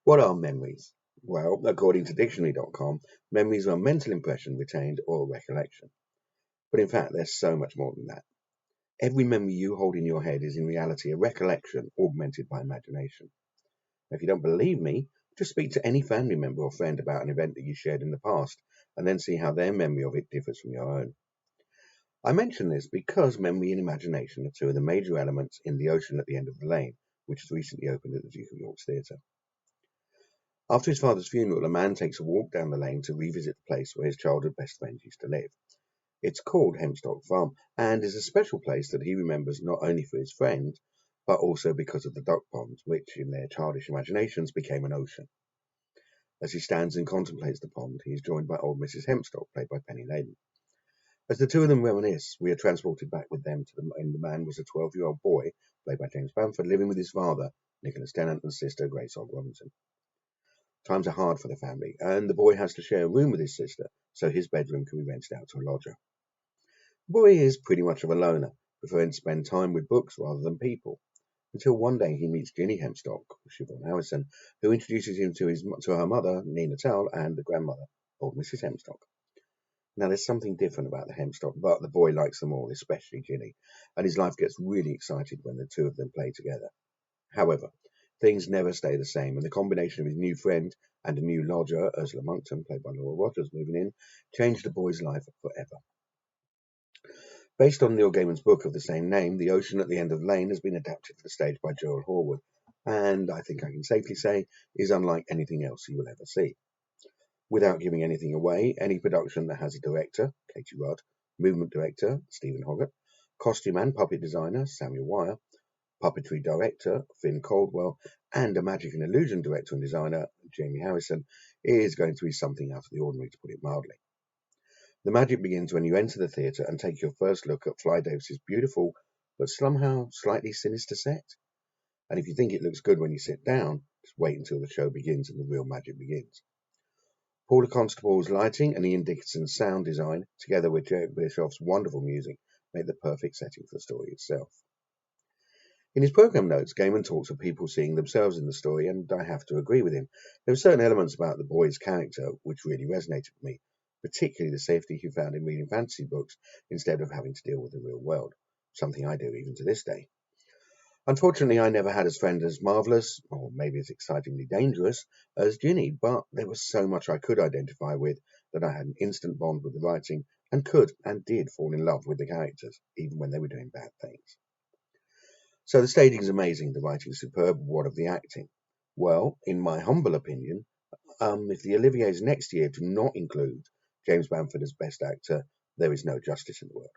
What are memories? Well, according to dictionary.com, memories are a mental impression retained or recollection. But in fact, there's so much more than that. Every memory you hold in your head is in reality a recollection augmented by imagination. Now, if you don't believe me, just speak to any family member or friend about an event that you shared in the past and then see how their memory of it differs from your own. I mention this because memory and imagination are two of the major elements in The Ocean at the End of the Lane, which has recently opened at the Duke of York's Theatre. After his father's funeral, a man takes a walk down the lane to revisit the place where his childhood best friends used to live. It's called Hempstock Farm and is a special place that he remembers not only for his friend, but also because of the duck pond, which in their childish imaginations became an ocean. As he stands and contemplates the pond, he is joined by old Mrs. Hempstock, played by Penny Layden. As the two of them reminisce, we are transported back with them to the man was a 12-year-old boy, played by James Bamford, living with his father, Nicholas Tennant, and sister, Grace Hogg Robinson. Times are hard for the family, and the boy has to share a room with his sister, so his bedroom can be rented out to a lodger. The boy is pretty much of a loner, preferring to spend time with books rather than people, until one day he meets Ginny Hempstock, Siobhan Harrison, who introduces him to her mother, Nina Towle, and the grandmother, old Mrs. Hempstock. Now, there's something different about the Hempstock, but the boy likes them all, especially Ginny, and his life gets really excited when the two of them play together. However, things never stay the same, and the combination of his new friend and a new lodger, Ursula Monckton, played by Laura Rogers, moving in, changed the boy's life forever. Based on Neil Gaiman's book of the same name, The Ocean at the End of the Lane has been adapted for the stage by Joel Horwood, and I think I can safely say is unlike anything else you will ever see. Without giving anything away, any production that has a director, Katie Rudd, movement director, Stephen Hoggart, costume and puppet designer, Samuel Wire, puppetry director, Finn Caldwell, and a magic and illusion director and designer, Jamie Harrison, is going to be something out of the ordinary, to put it mildly. The magic begins when you enter the theatre and take your first look at Fly Davis's beautiful but somehow slightly sinister set. And if you think it looks good when you sit down, just wait until the show begins and the real magic begins. Paula Constable's lighting and Ian Dickinson's sound design, together with Derek Bischoff's wonderful music, make the perfect setting for the story itself. In his program notes, Gaiman talks of people seeing themselves in the story, and I have to agree with him. There are certain elements about the boy's character which really resonated with me, particularly the safety he found in reading fantasy books instead of having to deal with the real world, something I do even to this day. Unfortunately, I never had a friend as marvellous, or maybe as excitingly dangerous, as Ginny, but there was so much I could identify with that I had an instant bond with the writing and could and did fall in love with the characters, even when they were doing bad things. So the staging is amazing, the writing is superb, what of the acting? Well, in my humble opinion, if the Olivier's next year do not include James Bamford as Best Actor, there is no justice in the world.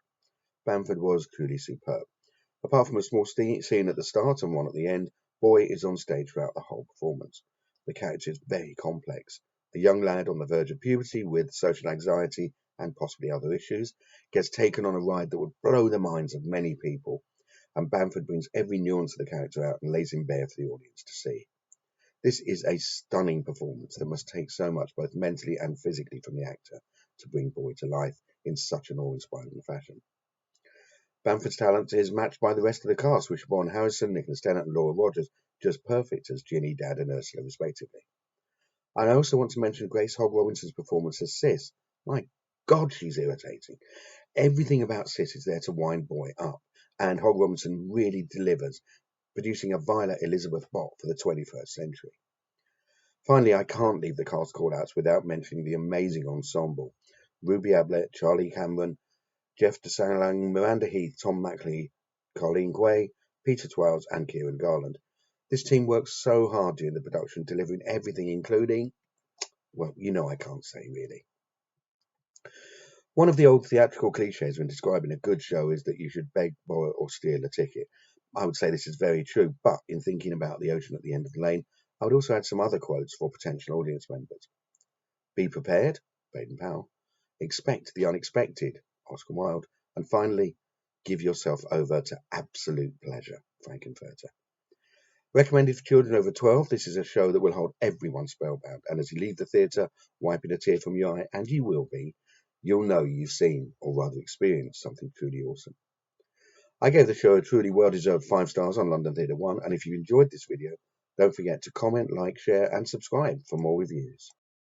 Bamford was truly superb. Apart from a small scene at the start and one at the end, Boy is on stage throughout the whole performance. The character is very complex. A young lad on the verge of puberty with social anxiety and possibly other issues gets taken on a ride that would blow the minds of many people, and Bamford brings every nuance of the character out and lays him bare for the audience to see. This is a stunning performance that must take so much, both mentally and physically, from the actor to bring Boy to life in such an awe-inspiring fashion. Bamford's talent is matched by the rest of the cast, with Siobhan Harrison, Nicholas Tennant, and Laura Rogers just perfect as Ginny, Dad, and Ursula, respectively. And I also want to mention Grace Hogg Robinson's performance as Sis. My God, she's irritating. Everything about Sis is there to wind Boy up, and Hogg Robinson really delivers, producing a Violet Elizabeth Bott for the 21st century. Finally, I can't leave the cast call-outs without mentioning the amazing ensemble. Ruby Ablett, Charlie Cameron, Jeff DeSalang, Miranda Heath, Tom Mackley, Colleen Quay, Peter Twells, and Kieran Garland. This team works so hard during the production, delivering everything, including, well, I can't say really. One of the old theatrical cliches when describing a good show is that you should beg, borrow, or steal a ticket. I would say this is very true, but in thinking about The Ocean at the End of the Lane, I would also add some other quotes for potential audience members. Be prepared, Baden Powell. Expect the unexpected, Oscar Wilde. And finally, give yourself over to absolute pleasure, Frank-N-Furter. Recommended for children over 12, this is a show that will hold everyone spellbound. And as you leave the theatre, wiping a tear from your eye, and you will be, you'll know you've seen, or rather experienced, something truly awesome. I gave the show a truly well-deserved 5 stars on London Theatre One, and if you enjoyed this video, Don't forget to comment, like, share, and subscribe for more reviews.